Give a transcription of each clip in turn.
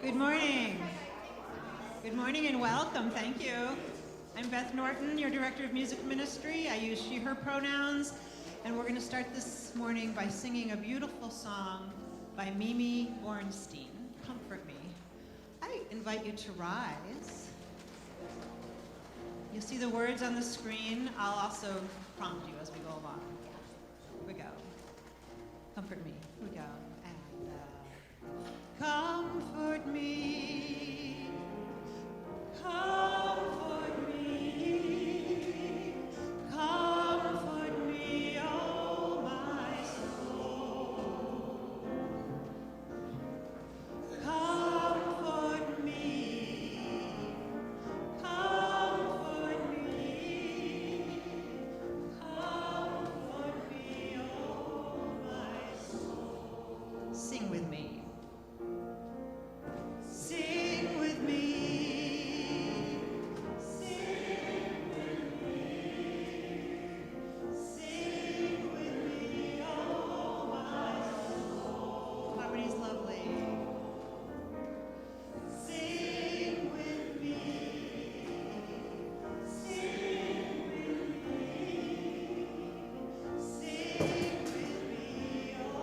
Good morning. Good morning and welcome. Thank you. I'm Beth Norton, your Director of Music Ministry. I use she, her pronouns, and we're going to start this morning by singing a beautiful song by Mimi Bornstein, Comfort Me. I invite you to rise. You'll see the words on the screen. I'll also prompt you as we go along. Here we go. Comfort me. Here we go. Comfort me, comfort me, comfort me, oh my soul. Comfort me, comfort me, comfort me, oh my soul. Sing with me. Sing with me, sing with me, sing with me, oh my soul. Harmony's lovely. Sing with me, sing with me, sing with me, oh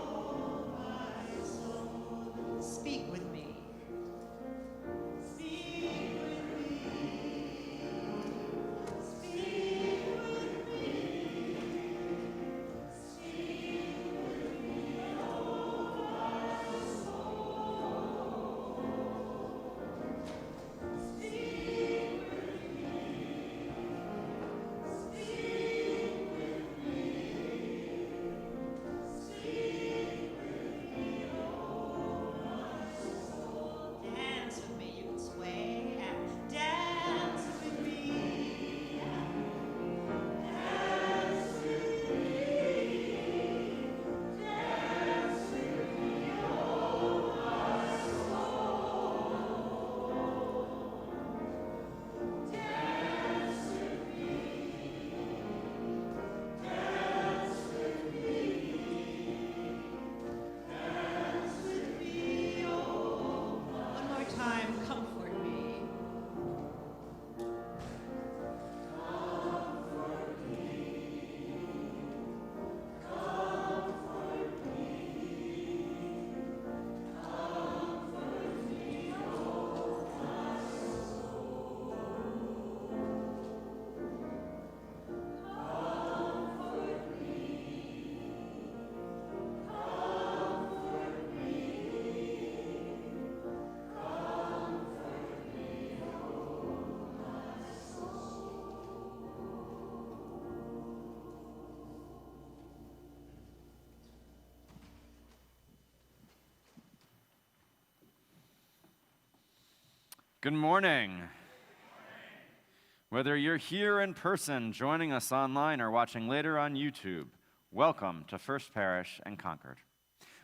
my soul. Speak with me. Good morning. Whether you're here in person, joining us online, or watching later on YouTube, welcome to First Parish in Concord.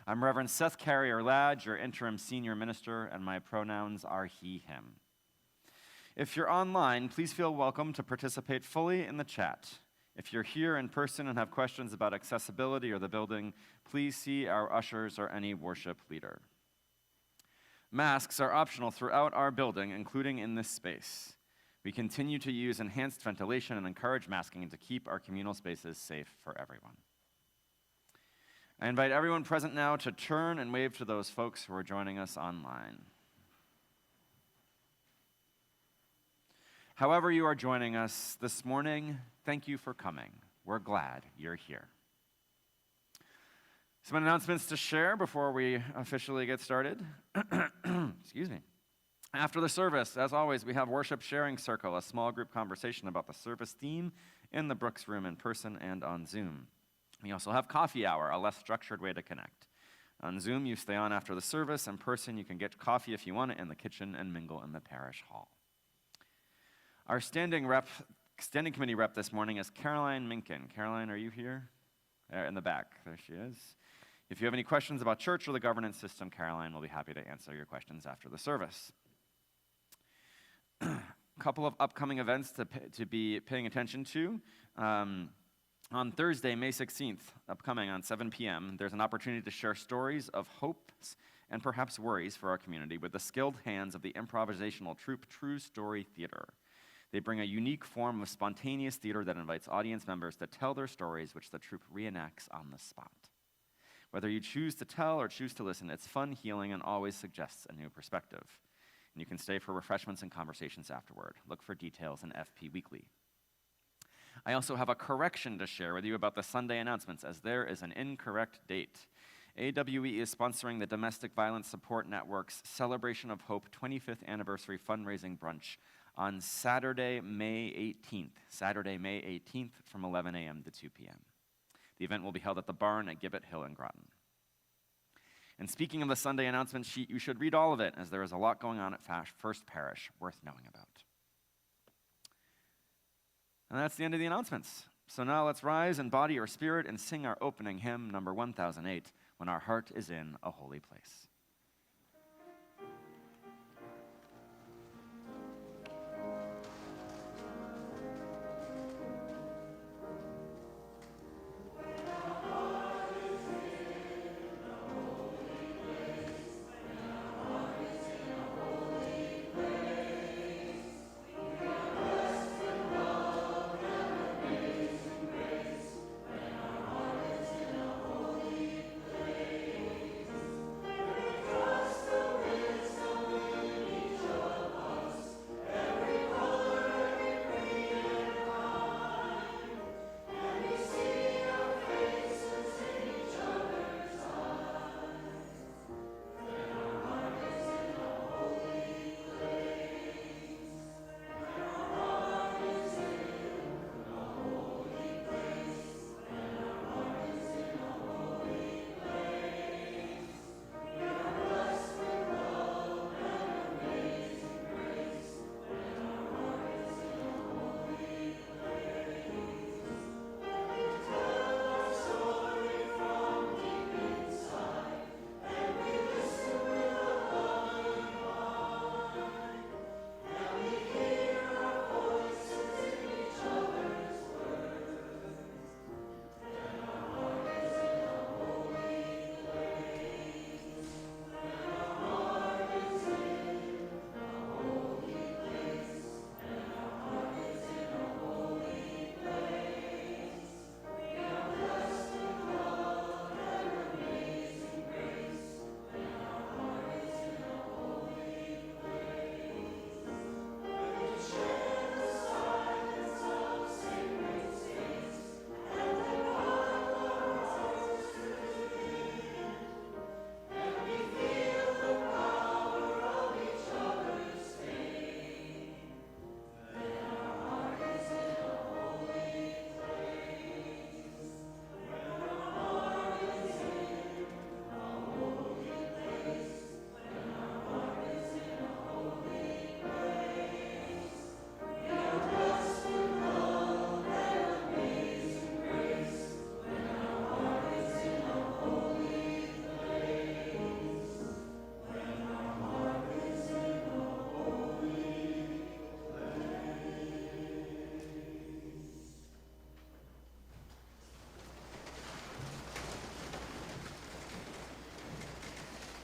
I'm Reverend Seth Carrier-Ladd, your interim senior minister, and my pronouns are he, him. If you're online, please feel welcome to participate fully in the chat. If you're here in person and have questions about accessibility or the building, please see our ushers or any worship leader. Masks are optional throughout our building, including in this space. We continue to use enhanced ventilation and encourage masking to keep our communal spaces safe for everyone. I invite everyone present now to turn and wave to those folks who are joining us online. However you are joining us this morning, thank you for coming. We're glad you're here. Some announcements to share before we officially get started. Excuse me. After the service, as always, we have Worship Sharing Circle, a small group conversation about the service theme in the Brooks Room in person and on Zoom. We also have Coffee Hour, a less structured way to connect. On Zoom, you stay on after the service. In person, you can get coffee if you want it in the kitchen and mingle in the parish hall. Our standing committee rep this morning is Caroline Minkin. Caroline, are you here? In the back, there she is. If you have any questions about church or the governance system, Caroline will be happy to answer your questions after the service. A couple of upcoming events to be paying attention to. On Thursday, May 16th, upcoming on 7 p.m., there's an opportunity to share stories of hopes and perhaps worries for our community with the skilled hands of the improvisational troupe True Story Theater. They bring a unique form of spontaneous theater that invites audience members to tell their stories, which the troupe reenacts on the spot. Whether you choose to tell or choose to listen, it's fun, healing, and always suggests a new perspective. And you can stay for refreshments and conversations afterward. Look for details in FP Weekly. I also have a correction to share with you about the Sunday announcements, as there is an incorrect date. AWE is sponsoring the Domestic Violence Support Network's Celebration of Hope 25th Anniversary Fundraising Brunch on Saturday, May 18th from 11 a.m. to 2 p.m. The event will be held at the Barn at Gibbet Hill in Groton. And speaking of the Sunday announcement sheet, you should read all of it, as there is a lot going on at First Parish worth knowing about. And that's the end of the announcements. So now let's rise in body or spirit and sing our opening hymn, number 1008, When Our Heart is in a Holy Place.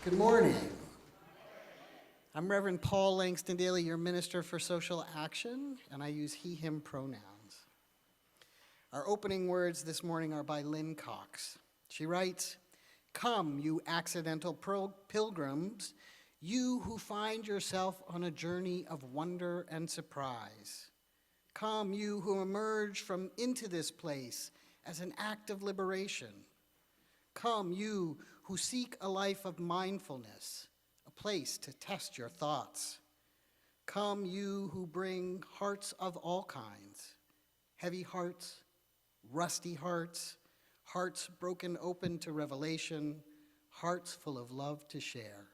Good morning. I'm Reverend Paul Langston Daly, your Minister for Social Action, and I use he, him pronouns. Our opening words this morning are by Lynn Cox. She writes, "Come, you accidental pilgrims, you who find yourself on a journey of wonder and surprise. Come, you who emerge from into this place as an act of liberation. Come, you who seek a life of mindfulness, a place to test your thoughts. Come, you who bring hearts of all kinds, heavy hearts, rusty hearts, hearts broken open to revelation, hearts full of love to share.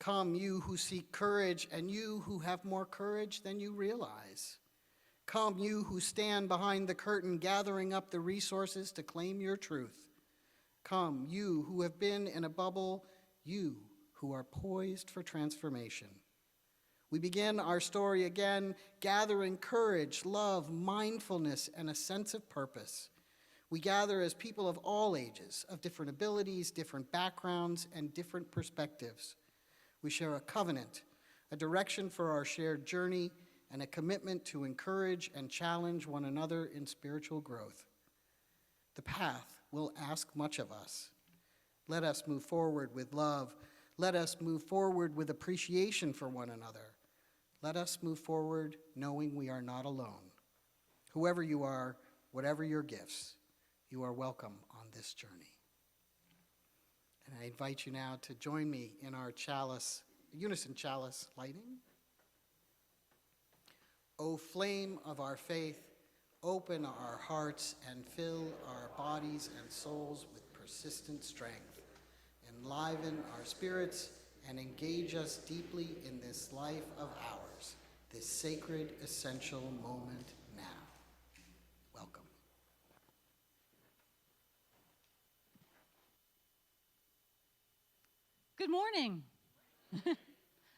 Come, you who seek courage, and you who have more courage than you realize. Come, you who stand behind the curtain, gathering up the resources to claim your truth. Come, you who have been in a bubble, you who are poised for transformation. We begin our story again, gathering courage, love, mindfulness, and a sense of purpose. We gather as people of all ages, of different abilities, different backgrounds, and different perspectives. We share a covenant, a direction for our shared journey, and a commitment to encourage and challenge one another in spiritual growth. The path will ask much of us. Let us move forward with love. Let us move forward with appreciation for one another. Let us move forward knowing we are not alone. Whoever you are, whatever your gifts, you are welcome on this journey. And I invite you now to join me in our unison chalice lighting. O flame of our faith, open our hearts and fill our bodies and souls with persistent strength. Enliven our spirits and engage us deeply in this life of ours, this sacred, essential moment now. Welcome. Good morning.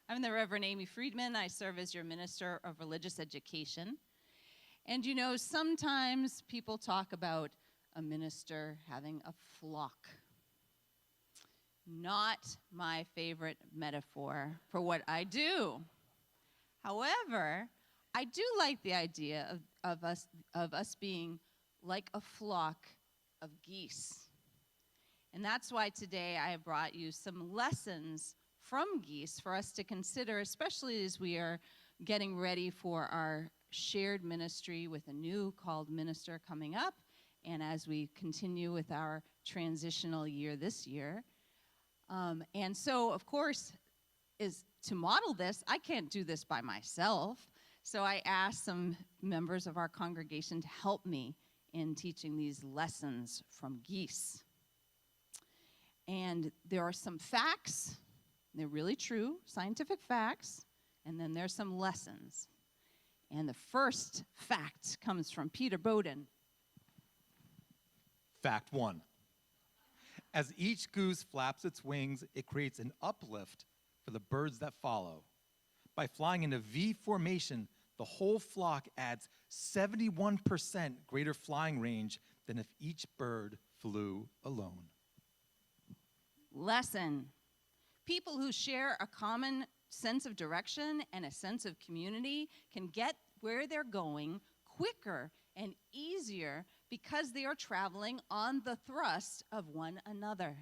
I'm the Reverend Amy Friedman. I serve as your Minister of Religious Education. And you know, sometimes people talk about a minister having a flock. Not my favorite metaphor for what I do. However, I do like the idea of us being like a flock of geese. And that's why today I have brought you some lessons from geese for us to consider, especially as we are getting ready for our shared ministry with a new called minister coming up, and as we continue with our transitional year this year. And so, of course, is to model this, I can't do this by myself. So I asked some members of our congregation to help me in teaching these lessons from geese. And there are some facts, they're really true, scientific facts, and then there's some lessons. And the first fact comes from Peter Bowden. Fact 1. As each goose flaps its wings, it creates an uplift for the birds that follow. By flying in a V formation, the whole flock adds 71% greater flying range than if each bird flew alone. Lesson. People who share a common sense of direction and a sense of community can get where they're going quicker and easier because they are traveling on the thrust of one another.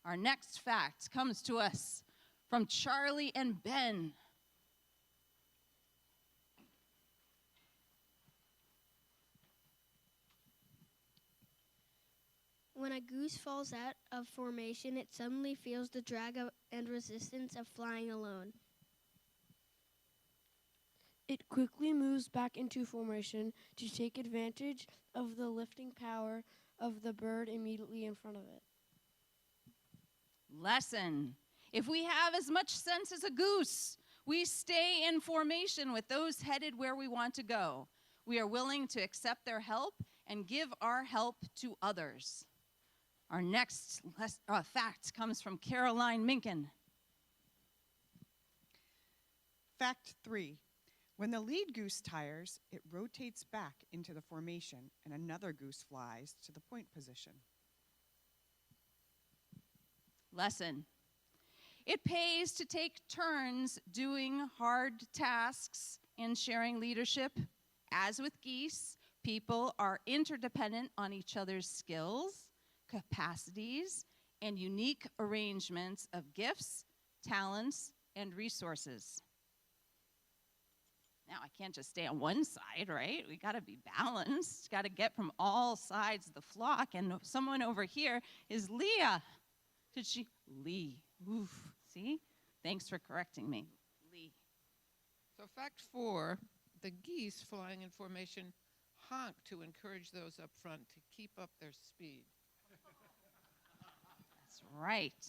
Our next fact comes to us from Charlie and Ben. When a goose falls out of formation, it suddenly feels the drag and resistance of flying alone. It quickly moves back into formation to take advantage of the lifting power of the bird immediately in front of it. Lesson. If we have as much sense as a goose, we stay in formation with those headed where we want to go. We are willing to accept their help and give our help to others. Our next fact comes from Caroline Minkin. Fact 3. When the lead goose tires, it rotates back into the formation and another goose flies to the point position. Lesson. It pays to take turns doing hard tasks and sharing leadership. As with geese, people are interdependent on each other's skills, capacities, and unique arrangements of gifts, talents, and resources. Now, I can't just stay on one side, right? We got to be balanced. Got to get from all sides of the flock. And someone over here is Leah. Lee. Oof. See? Thanks for correcting me. Lee. So fact 4, the geese flying in formation honk to encourage those up front to keep up their speed. That's right.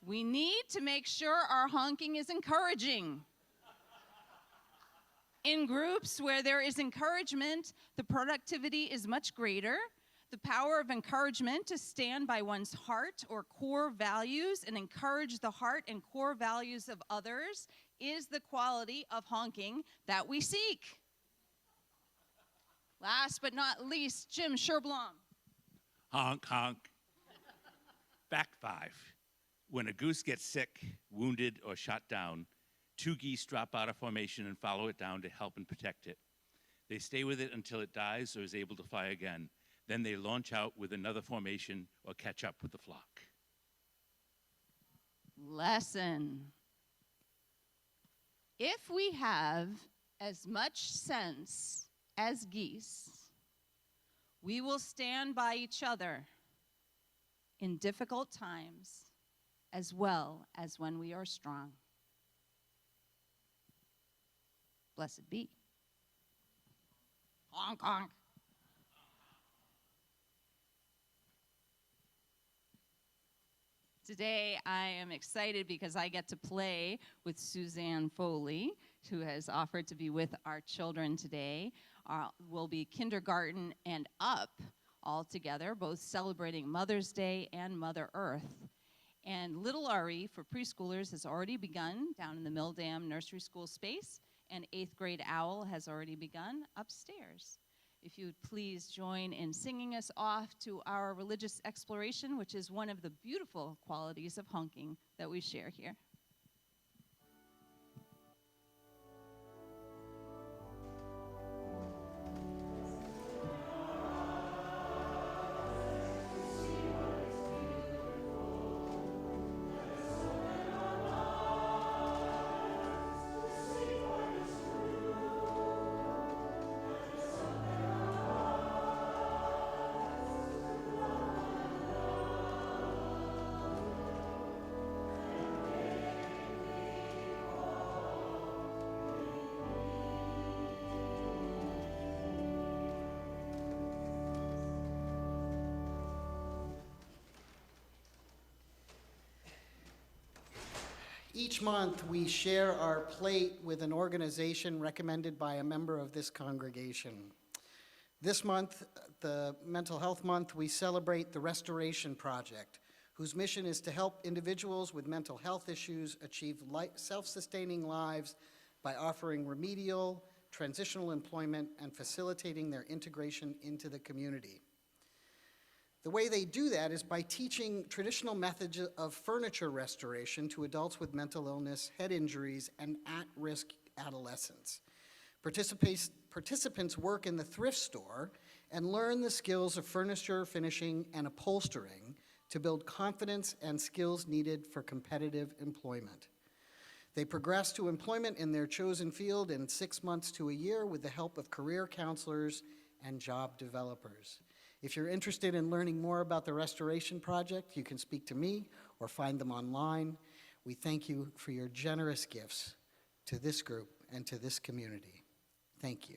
We need to make sure our honking is encouraging. In groups where there is encouragement, the productivity is much greater. The power of encouragement to stand by one's heart or core values and encourage the heart and core values of others is the quality of honking that we seek. Last but not least, Jim Sherblom. Honk, honk. Fact 5. When a goose gets sick, wounded, or shot down, 2 geese drop out of formation and follow it down to help and protect it. They stay with it until it dies or is able to fly again. Then they launch out with another formation or catch up with the flock. Lesson. If we have as much sense as geese, we will stand by each other in difficult times as well as when we are strong. Blessed be. Honk, honk. Today, I am excited because I get to play with Suzanne Foley, who has offered to be with our children today. We'll be kindergarten and up all together, both celebrating Mother's Day and Mother Earth. And Little RE for preschoolers has already begun down in the Mill Dam Nursery School space, and 8th grade OWL has already begun upstairs. If you would please join in singing us off to our religious exploration, which is one of the beautiful qualities of honking that we share here. Each month, we share our plate with an organization recommended by a member of this congregation. This month, the Mental Health Month, we celebrate the Restoration Project, whose mission is to help individuals with mental health issues achieve self-sustaining lives by offering remedial, transitional employment, and facilitating their integration into the community. The way they do that is by teaching traditional methods of furniture restoration to adults with mental illness, head injuries, and at-risk adolescents. Participants work in the thrift store and learn the skills of furniture finishing and upholstering to build confidence and skills needed for competitive employment. They progress to employment in their chosen field in 6 months to a year with the help of career counselors and job developers. If you're interested in learning more about the Restoration Project, you can speak to me or find them online. We thank you for your generous gifts to this group and to this community. Thank you.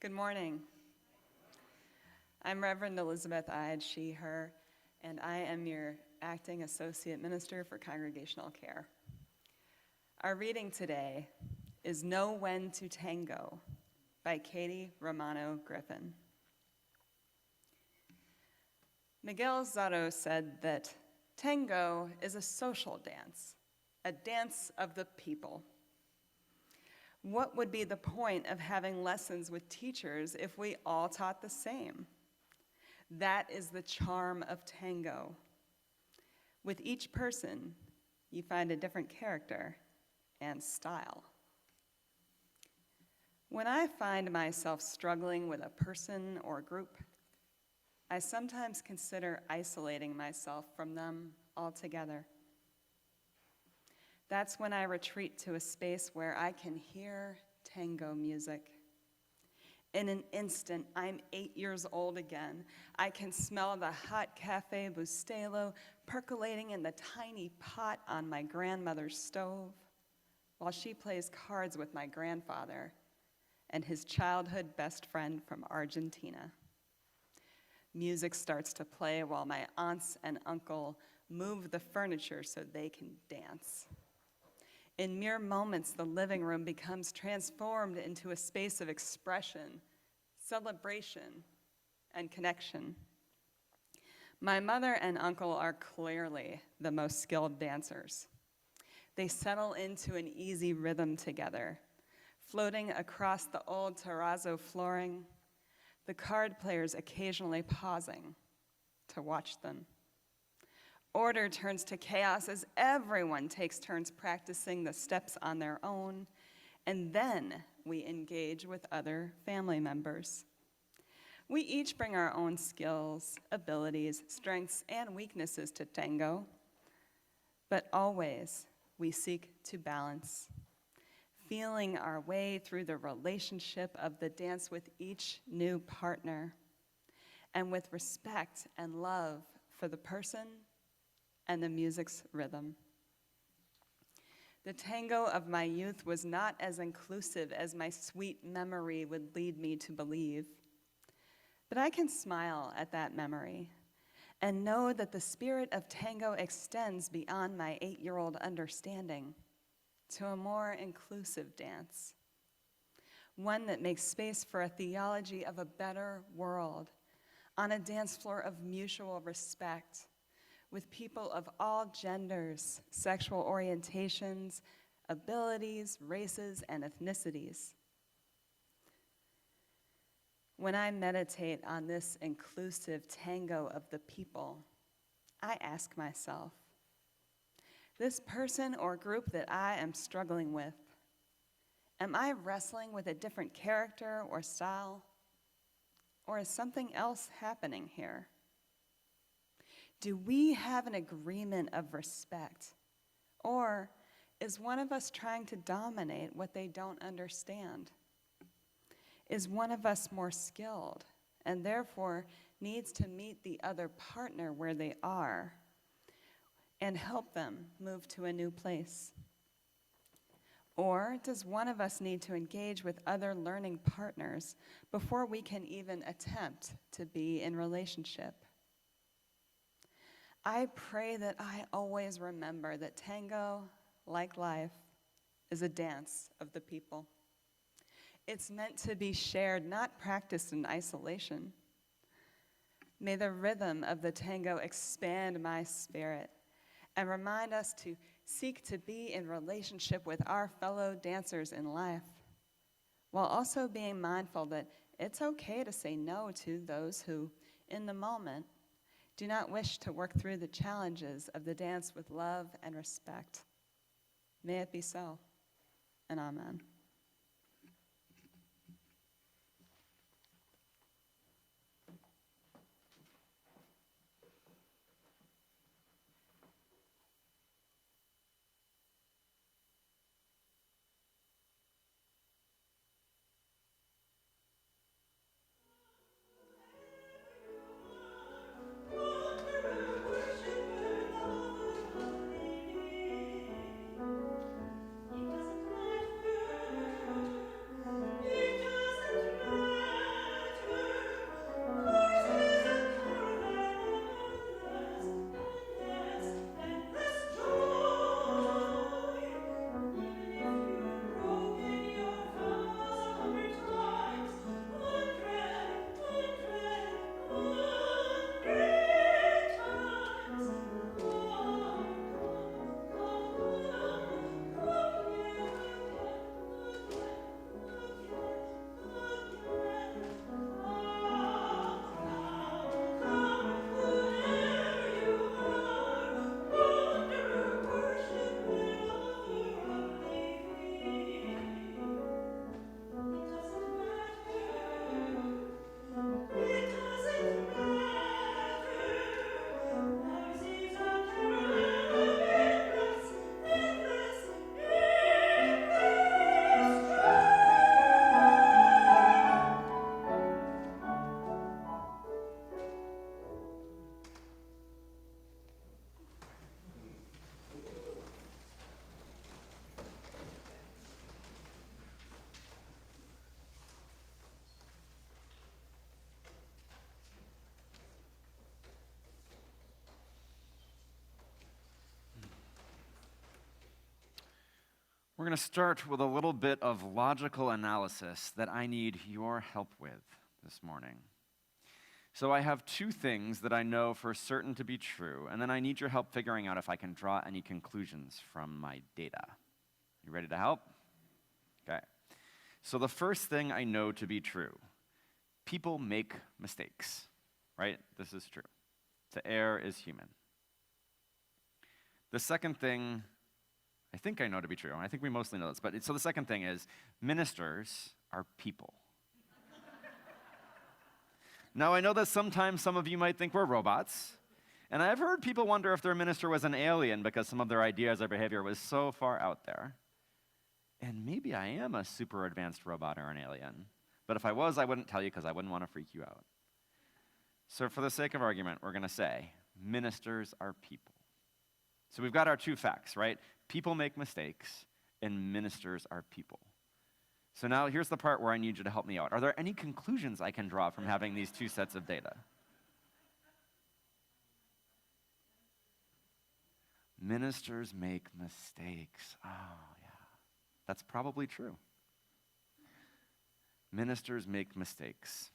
Good morning. I'm Reverend Elizabeth Ide, she, her, and I am your acting associate minister for congregational care. Our reading today is Know When to Tango by Katie Romano Griffin. Miguel Zotto said that tango is a social dance, a dance of the people. What would be the point of having lessons with teachers if we all taught the same? That is the charm of tango. With each person, you find a different character and style. When I find myself struggling with a person or group, I sometimes consider isolating myself from them altogether. That's when I retreat to a space where I can hear tango music. In an instant, I'm 8 years old again. I can smell the hot Cafe Bustelo percolating in the tiny pot on my grandmother's stove while she plays cards with my grandfather and his childhood best friend from Argentina. Music starts to play while my aunts and uncle move the furniture so they can dance. In mere moments, the living room becomes transformed into a space of expression, celebration, and connection. My mother and uncle are clearly the most skilled dancers. They settle into an easy rhythm together, floating across the old terrazzo flooring, the card players occasionally pausing to watch them. Order turns to chaos as everyone takes turns practicing the steps on their own, and then we engage with other family members. We each bring our own skills, abilities, strengths, and weaknesses to tango, but always we seek to balance, feeling our way through the relationship of the dance with each new partner, and with respect and love for the person and the music's rhythm. The tango of my youth was not as inclusive as my sweet memory would lead me to believe. But I can smile at that memory and know that the spirit of tango extends beyond my 8-year-old understanding to a more inclusive dance, one that makes space for a theology of a better world on a dance floor of mutual respect, with people of all genders, sexual orientations, abilities, races, and ethnicities. When I meditate on this inclusive tango of the people, I ask myself, this person or group that I am struggling with, am I wrestling with a different character or style? Or is something else happening here? Do we have an agreement of respect? Or is one of us trying to dominate what they don't understand? Is one of us more skilled and therefore needs to meet the other partner where they are and help them move to a new place? Or does one of us need to engage with other learning partners before we can even attempt to be in relationship? I pray that I always remember that tango, like life, is a dance of the people. It's meant to be shared, not practiced in isolation. May the rhythm of the tango expand my spirit and remind us to seek to be in relationship with our fellow dancers in life, while also being mindful that it's okay to say no to those who, in the moment, do not wish to work through the challenges of the dance with love and respect. May it be so, and amen. We're going to start with a little bit of logical analysis that I need your help with this morning. So I have two things that I know for certain to be true, and then I need your help figuring out if I can draw any conclusions from my data. You ready to help? Okay. So the first thing I know to be true, people make mistakes, right? This is true. To err is human. The second thing I think I know to be true, and I think we mostly know this, but so the second thing is ministers are people. Now, I know that sometimes some of you might think we're robots, and I've heard people wonder if their minister was an alien because some of their ideas or behavior was so far out there. And maybe I am a super advanced robot or an alien, but if I was, I wouldn't tell you because I wouldn't want to freak you out. So for the sake of argument, we're going to say ministers are people. So we've got our two facts, right? People make mistakes, and ministers are people. So now here's the part where I need you to help me out. Are there any conclusions I can draw from having these two sets of data? Ministers make mistakes. Oh, yeah. That's probably true. Ministers make mistakes.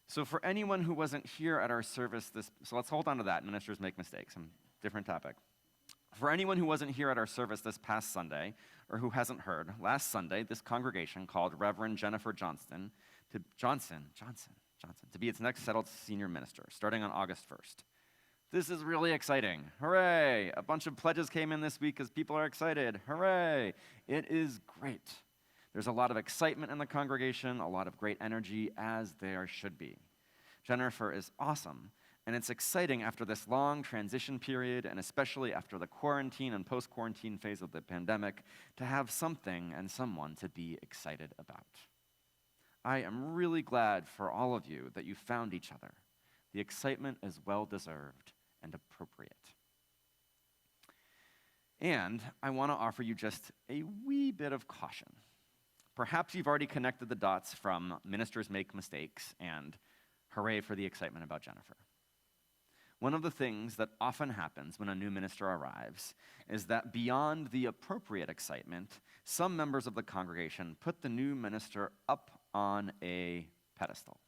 So for anyone who wasn't here at our service so let's hold on to that, ministers make mistakes, different topic. For anyone who wasn't here at our service this past Sunday, or who hasn't heard, last Sunday, this congregation called Reverend Jennifer Johnson to be its next settled senior minister, starting on August 1st. This is really exciting. Hooray! A bunch of pledges came in this week because people are excited. Hooray! It is great. There's a lot of excitement in the congregation, a lot of great energy, as there should be. Jennifer is awesome, and it's exciting after this long transition period, and especially after the quarantine and post-quarantine phase of the pandemic, to have something and someone to be excited about. I am really glad for all of you that you found each other. The excitement is well-deserved and appropriate. And I want to offer you just a wee bit of caution. Perhaps you've already connected the dots from ministers make mistakes and hooray for the excitement about Jennifer. One of the things that often happens when a new minister arrives is that beyond the appropriate excitement, some members of the congregation put the new minister up on a pedestal.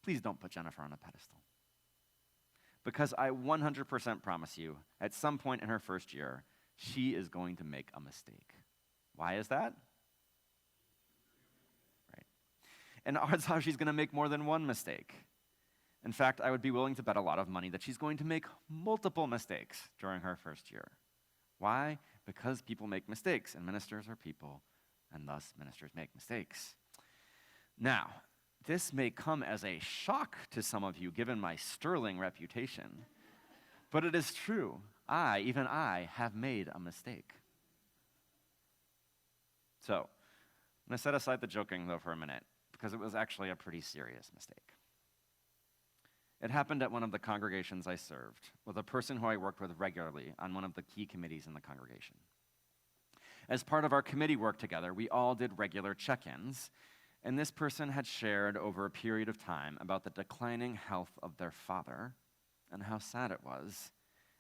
Please don't put Jennifer on a pedestal. Because I 100% promise you, at some point in her first year, she is going to make a mistake. Why is that? Right. And odds are she's going to make more than one mistake. In fact, I would be willing to bet a lot of money that she's going to make multiple mistakes during her first year. Why? Because people make mistakes, and ministers are people, and thus ministers make mistakes. Now, this may come as a shock to some of you, given my sterling reputation, but it is true. Even I, have made a mistake. So, I'm going to set aside the joking, though, for a minute, because it was actually a pretty serious mistake. It happened at one of the congregations I served, with a person who I worked with regularly on one of the key committees in the congregation. As part of our committee work together, we all did regular check-ins, and this person had shared over a period of time about the declining health of their father and how sad it was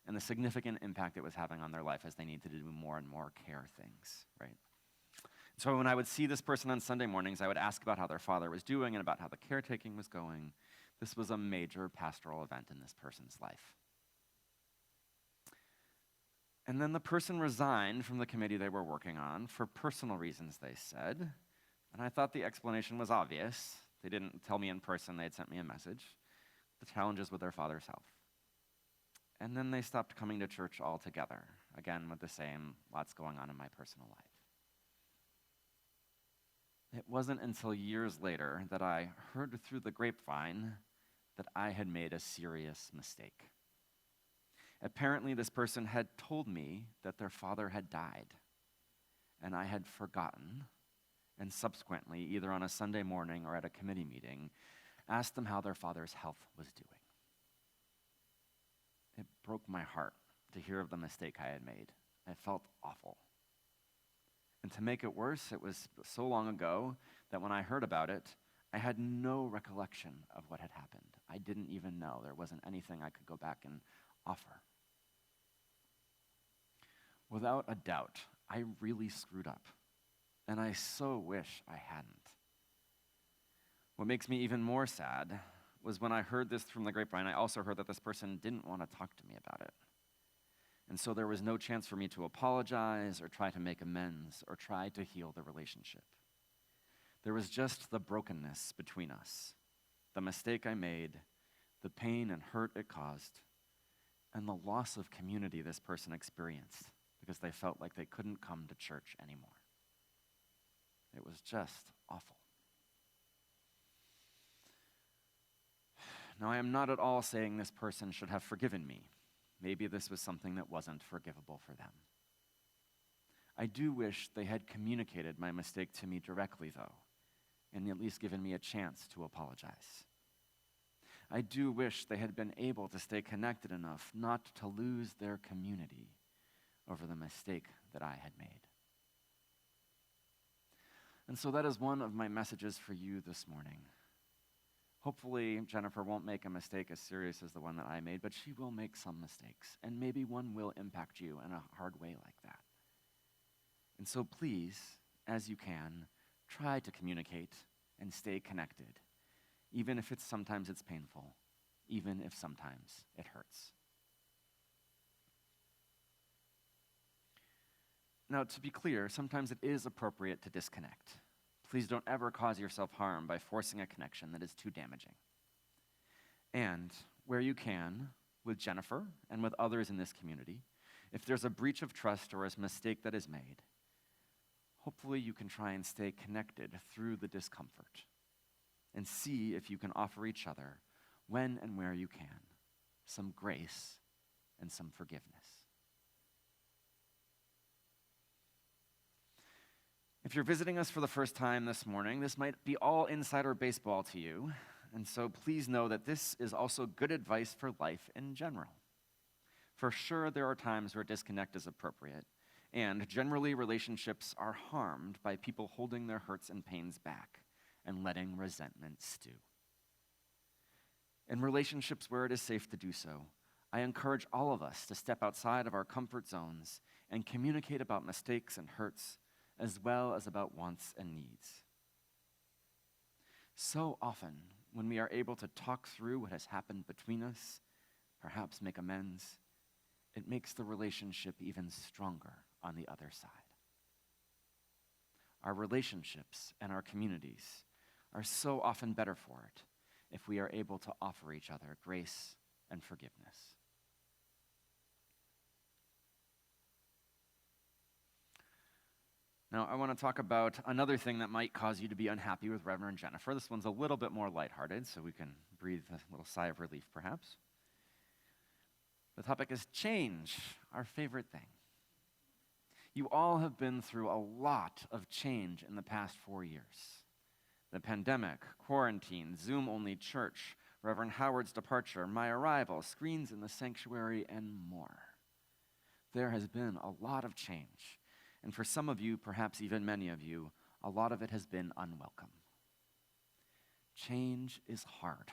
and the significant impact it was having on their life as they needed to do more and more care things, right? So when I would see this person on Sunday mornings, I would ask about how their father was doing and about how the caretaking was going. This was a major pastoral event in this person's life. And then the person resigned from the committee they were working on for personal reasons, they said. And I thought the explanation was obvious. They didn't tell me in person, they had sent me a message. The challenges with their father's health. And then they stopped coming to church altogether, again with the same lots going on in my personal life. It wasn't until years later that I heard through the grapevine that I had made a serious mistake. Apparently, this person had told me that their father had died, and I had forgotten, and subsequently, either on a Sunday morning or at a committee meeting, asked them how their father's health was doing. It broke my heart to hear of the mistake I had made. I felt awful. And to make it worse, it was so long ago that when I heard about it, I had no recollection of what had happened. I didn't even know. There wasn't anything I could go back and offer. Without a doubt, I really screwed up, and I so wish I hadn't. What makes me even more sad was when I heard this from the grapevine, I also heard that this person didn't want to talk to me about it. And so there was no chance for me to apologize or try to make amends or try to heal the relationship. There was just the brokenness between us, the mistake I made, the pain and hurt it caused, and the loss of community this person experienced because they felt like they couldn't come to church anymore. It was just awful. Now, I am not at all saying this person should have forgiven me. Maybe this was something that wasn't forgivable for them. I do wish they had communicated my mistake to me directly, though, and at least given me a chance to apologize. I do wish they had been able to stay connected enough not to lose their community over the mistake that I had made. And so that is one of my messages for you this morning. Hopefully, Jennifer won't make a mistake as serious as the one that I made, but she will make some mistakes, and maybe one will impact you in a hard way like that. And so please, as you can, try to communicate and stay connected, even if sometimes it's painful, even if sometimes it hurts. Now, to be clear, sometimes it is appropriate to disconnect. Please don't ever cause yourself harm by forcing a connection that is too damaging. And where you can, with Jennifer and with others in this community, if there's a breach of trust or a mistake that is made, hopefully you can try and stay connected through the discomfort and see if you can offer each other, when and where you can, some grace and some forgiveness. If you're visiting us for the first time this morning, this might be all insider baseball to you, and so please know that this is also good advice for life in general. For sure, there are times where disconnect is appropriate, and generally relationships are harmed by people holding their hurts and pains back and letting resentment stew. In relationships where it is safe to do so, I encourage all of us to step outside of our comfort zones and communicate about mistakes and hurts, as well as about wants and needs. So often, when we are able to talk through what has happened between us, perhaps make amends, it makes the relationship even stronger on the other side. Our relationships and our communities are so often better for it if we are able to offer each other grace and forgiveness. Now, I want to talk about another thing that might cause you to be unhappy with Reverend Jennifer. This one's a little bit more lighthearted, so we can breathe a little sigh of relief, perhaps. The topic is change, our favorite thing. You all have been through a lot of change in the past 4 years. The pandemic, quarantine, Zoom-only church, Reverend Howard's departure, my arrival, screens in the sanctuary, and more. There has been a lot of change. And for some of you, perhaps even many of you, a lot of it has been unwelcome. Change is hard.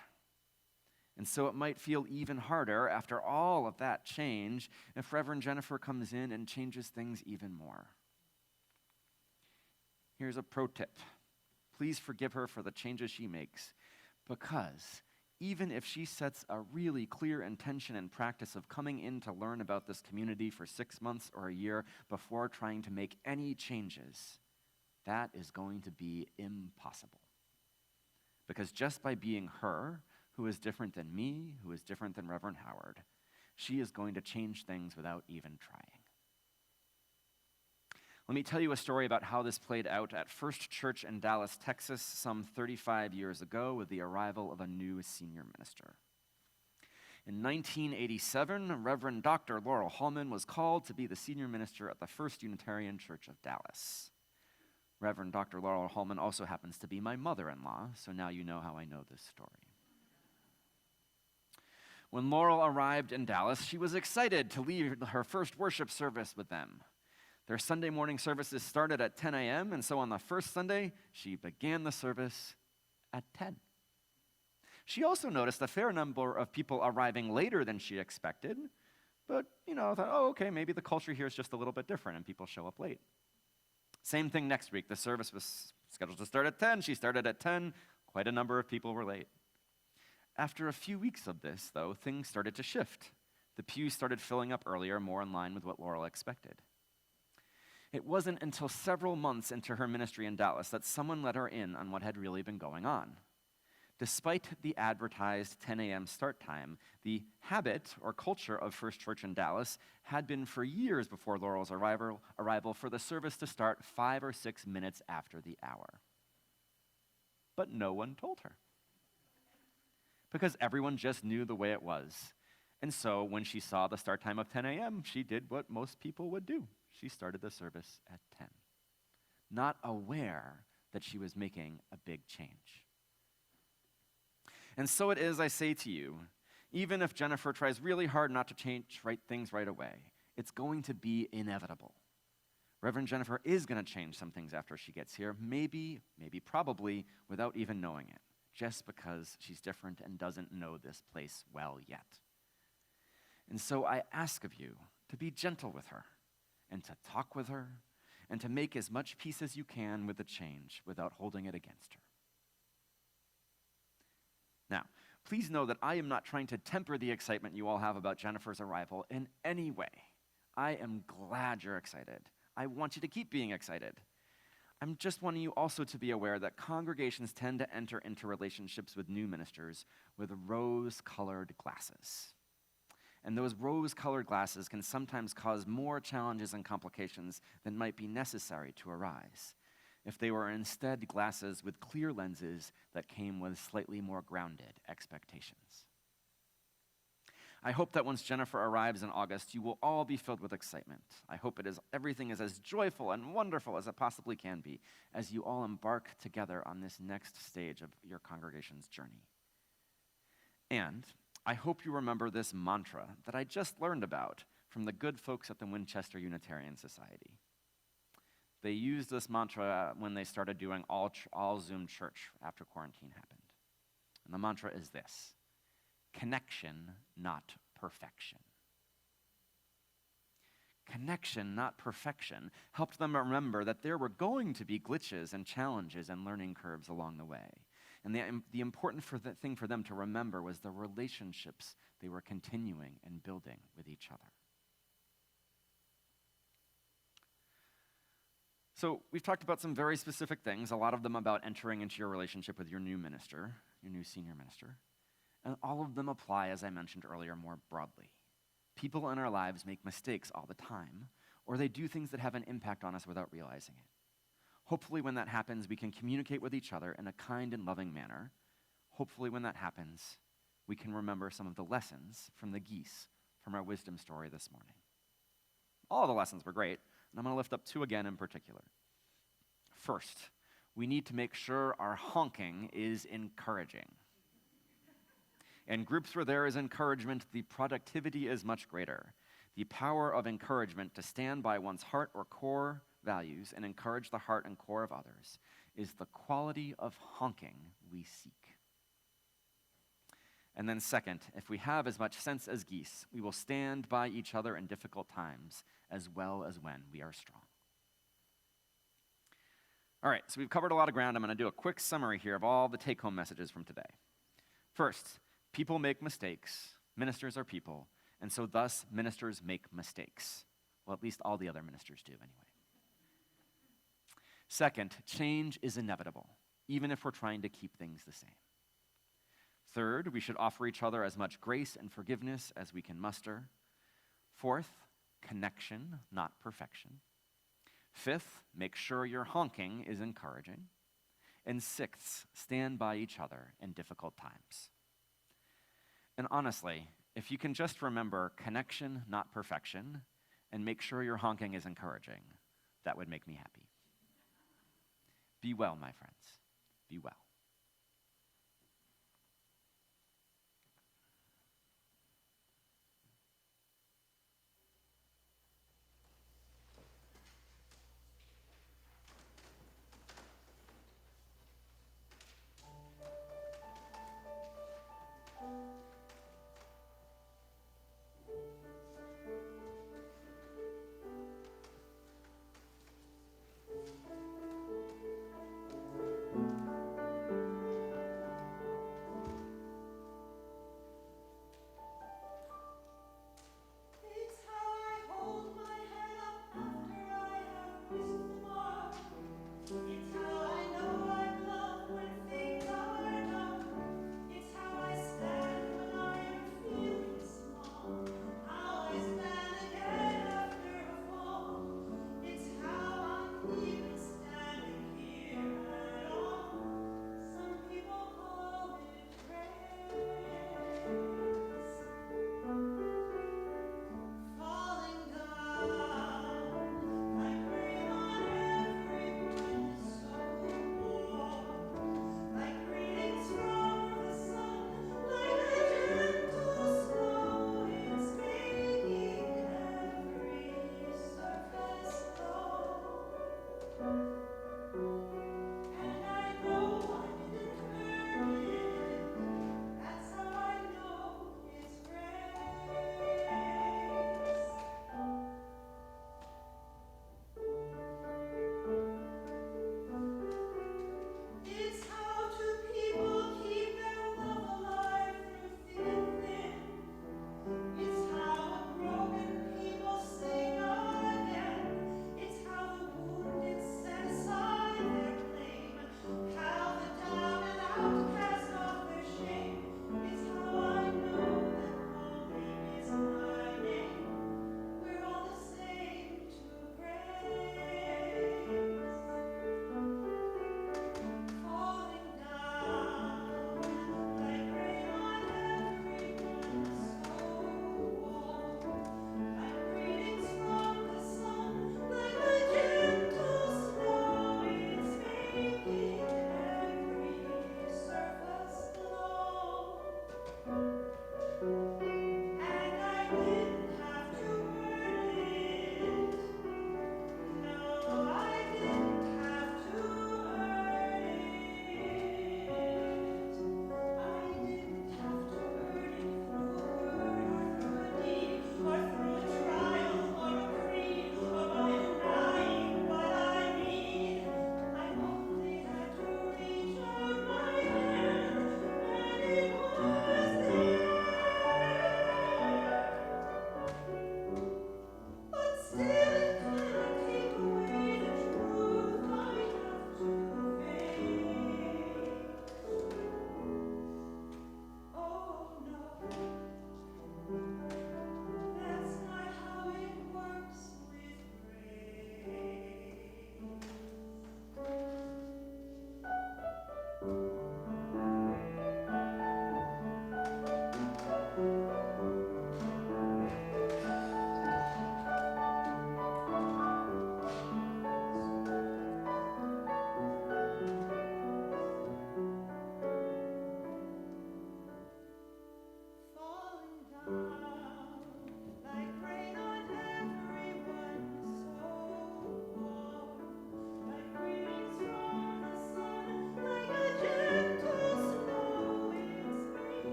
And so it might feel even harder after all of that change if Reverend Jennifer comes in and changes things even more. Here's a pro tip. Please forgive her for the changes she makes, because even if she sets a really clear intention and practice of coming in to learn about this community for 6 months or a year before trying to make any changes, that is going to be impossible. Because just by being her, who is different than me, who is different than Reverend Howard, she is going to change things without even trying. Let me tell you a story about how this played out at First Church in Dallas, Texas, some 35 years ago with the arrival of a new senior minister. In 1987, Reverend Dr. Laurel Hallman was called to be the senior minister at the First Unitarian Church of Dallas. Reverend Dr. Laurel Hallman also happens to be my mother-in-law, so now you know how I know this story. When Laurel arrived in Dallas, she was excited to lead her first worship service with them. Their Sunday morning services started at 10 a.m., and so on the first Sunday, she began the service at 10. She also noticed a fair number of people arriving later than she expected, But, I thought, oh, okay, maybe the culture here is just a little bit different and people show up late. Same thing next week. The service was scheduled to start at 10. She started at 10. Quite a number of people were late. After a few weeks of this, though, things started to shift. The pews started filling up earlier, more in line with what Laurel expected. It wasn't until several months into her ministry in Dallas that someone let her in on what had really been going on. Despite the advertised 10 a.m. start time, the habit or culture of First Church in Dallas had been for years before Laurel's arrival for the service to start 5 or 6 minutes after the hour. But no one told her, because everyone just knew the way it was. And so when she saw the start time of 10 a.m., she did what most people would do. She started the service at 10, not aware that she was making a big change. And so it is, I say to you, even if Jennifer tries really hard not to change right things right away, it's going to be inevitable. Reverend Jennifer is going to change some things after she gets here, maybe probably without even knowing it, just because she's different and doesn't know this place well yet. And so I ask of you to be gentle with her and to talk with her and to make as much peace as you can with the change without holding it against her. Now, please know that I am not trying to temper the excitement you all have about Jennifer's arrival in any way. I am glad you're excited. I want you to keep being excited. I'm just wanting you also to be aware that congregations tend to enter into relationships with new ministers with rose-colored glasses. And those rose-colored glasses can sometimes cause more challenges and complications than might be necessary to arise if they were instead glasses with clear lenses that came with slightly more grounded expectations. I hope that once Jennifer arrives in August, you will all be filled with excitement. I hope everything is as joyful and wonderful as it possibly can be as you all embark together on this next stage of your congregation's journey. And I hope you remember this mantra that I just learned about from the good folks at the Winchester Unitarian Society. They used this mantra when they started doing all Zoom church after quarantine happened. And the mantra is this: connection, not perfection. Connection, not perfection, helped them remember that there were going to be glitches and challenges and learning curves along the way. And the important thing for them to remember was the relationships they were continuing and building with each other. So we've talked about some very specific things, a lot of them about entering into your relationship with your new minister, your new senior minister. And all of them apply, as I mentioned earlier, more broadly. People in our lives make mistakes all the time, or they do things that have an impact on us without realizing it. Hopefully when that happens, we can communicate with each other in a kind and loving manner. Hopefully when that happens, we can remember some of the lessons from the geese from our wisdom story this morning. All the lessons were great, and I'm going to lift up 2 again in particular. First, we need to make sure our honking is encouraging. In groups where there is encouragement, the productivity is much greater. The power of encouragement to stand by one's heart or core values and encourage the heart and core of others is the quality of honking we seek. And then second, if we have as much sense as geese, we will stand by each other in difficult times as well as when we are strong. All right, so we've covered a lot of ground. I'm going to do a quick summary here of all the take-home messages from today. First, people make mistakes. Ministers are people, and so thus ministers make mistakes. Well, at least all the other ministers do anyway. Second, change is inevitable, even if we're trying to keep things the same. Third, we should offer each other as much grace and forgiveness as we can muster. Fourth, connection, not perfection. Fifth, make sure your honking is encouraging. And sixth, stand by each other in difficult times. And honestly, if you can just remember connection, not perfection, and make sure your honking is encouraging, that would make me happy. Be well, my friends. Be well.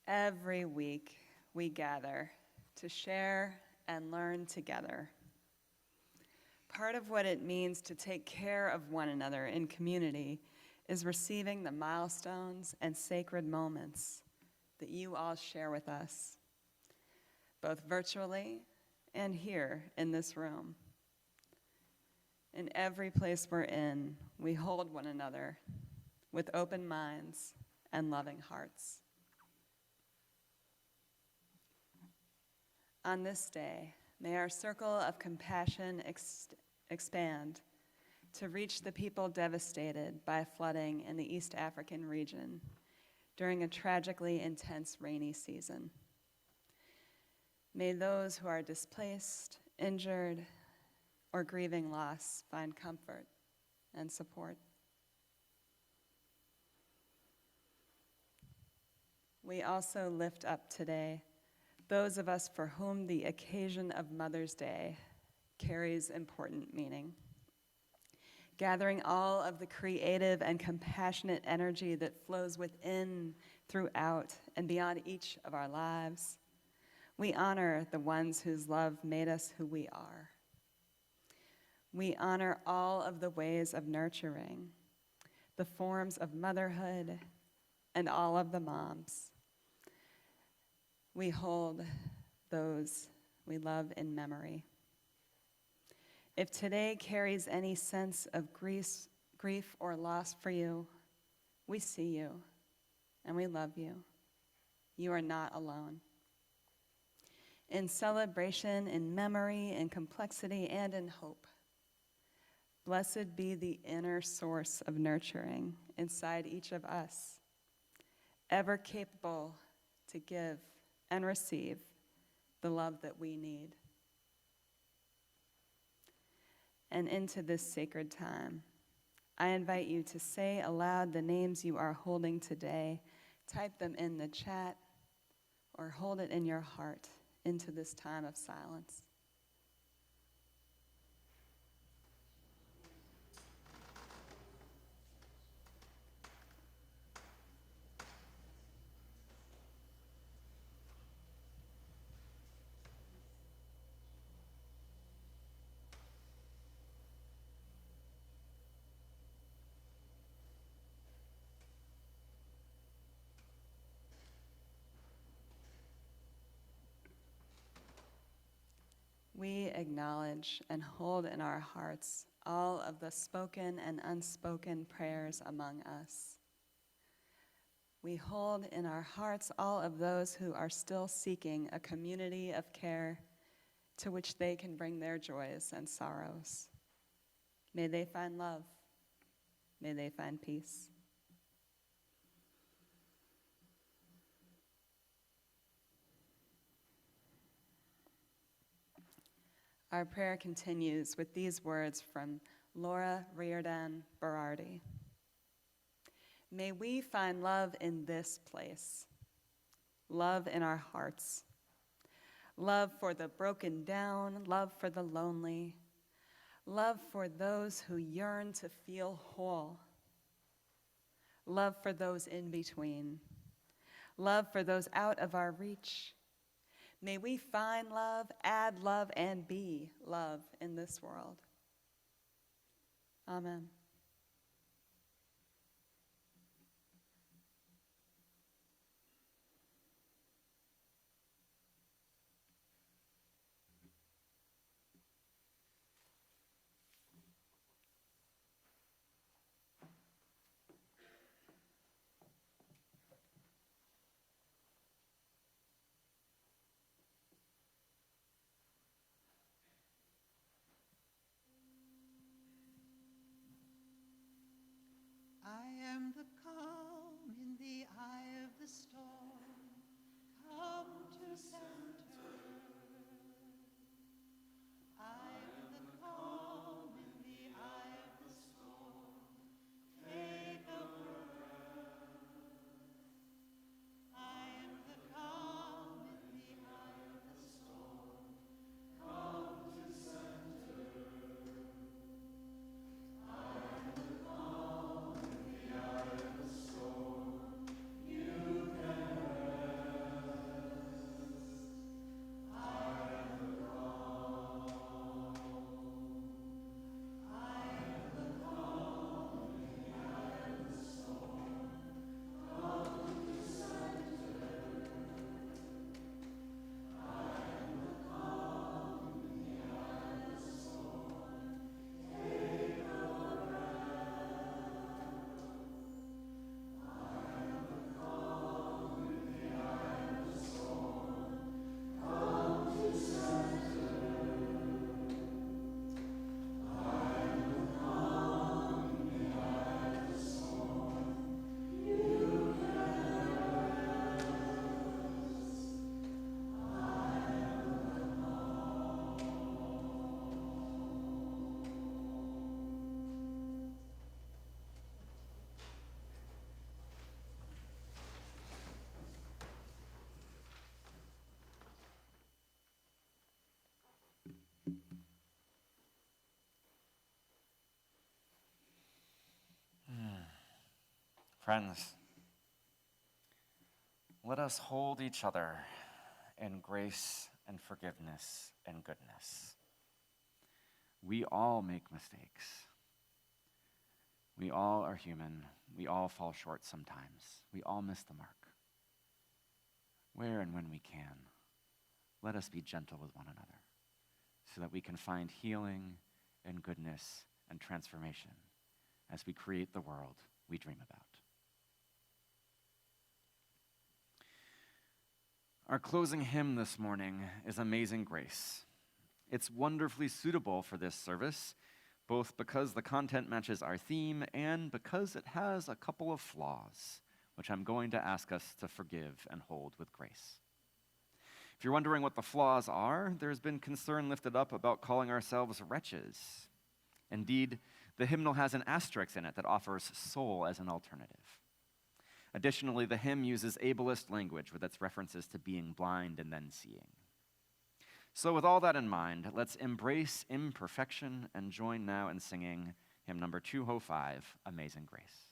Every week we gather to share and learn together. Part of what it means to take care of one another in community is receiving the milestones and sacred moments that you all share with us, both virtually and here in this room. In every place we're in, we hold one another with open minds and loving hearts. On this day, may our circle of compassion expand to reach the people devastated by flooding in the East African region during a tragically intense rainy season. May those who are displaced, injured, or grieving loss find comfort and support. We also lift up today those of us for whom the occasion of Mother's Day carries important meaning. Gathering all of the creative and compassionate energy that flows within, throughout, and beyond each of our lives, we honor the ones whose love made us who we are. We honor all of the ways of nurturing, the forms of motherhood, and all of the moms. We hold those we love in memory. If today carries any sense of grief or loss for you, we see you and we love you. You are not alone. In celebration, in memory, in complexity, and in hope, blessed be the inner source of nurturing inside each of us, ever capable to give and receive the love that we need. And into this sacred time, I invite you to say aloud the names you are holding today. Type them in the chat or hold it in your heart into this time of silence. We acknowledge and hold in our hearts all of the spoken and unspoken prayers among us. We hold in our hearts all of those who are still seeking a community of care to which they can bring their joys and sorrows. May they find love. May they find peace. Our prayer continues with these words from Laura Riordan Berardi. May we find love in this place, love in our hearts, love for the broken down, love for the lonely, love for those who yearn to feel whole, love for those in between, love for those out of our reach. May we find love, add love, and be love in this world. Amen. Friends, let us hold each other in grace and forgiveness and goodness. We all make mistakes. We all are human. We all fall short sometimes. We all miss the mark. Where and when we can, let us be gentle with one another so that we can find healing and goodness and transformation as we create the world we dream about. Our closing hymn this morning is Amazing Grace. It's wonderfully suitable for this service, both because the content matches our theme and because it has a couple of flaws, which I'm going to ask us to forgive and hold with grace. If you're wondering what the flaws are, there's been concern lifted up about calling ourselves wretches. Indeed, the hymnal has an asterisk in it that offers soul as an alternative. Additionally, the hymn uses ableist language with its references to being blind and then seeing. So with all that in mind, let's embrace imperfection and join now in singing hymn number 205, Amazing Grace.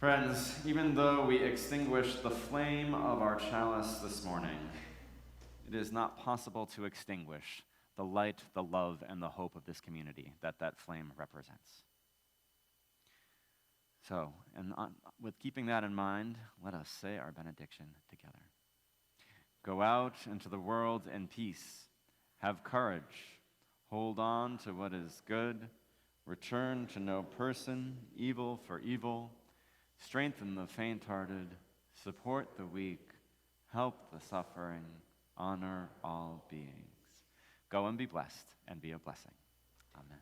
Friends, even though we extinguish the flame of our chalice this morning, it is not possible to extinguish the light, the love, and the hope of this community that flame represents. So, with keeping that in mind, let us say our benediction together. Go out into the world in peace. Have courage. Hold on to what is good. Return to no person, evil for evil. Strengthen the faint-hearted, support the weak, help the suffering, honor all beings. Go and be blessed and be a blessing. Amen.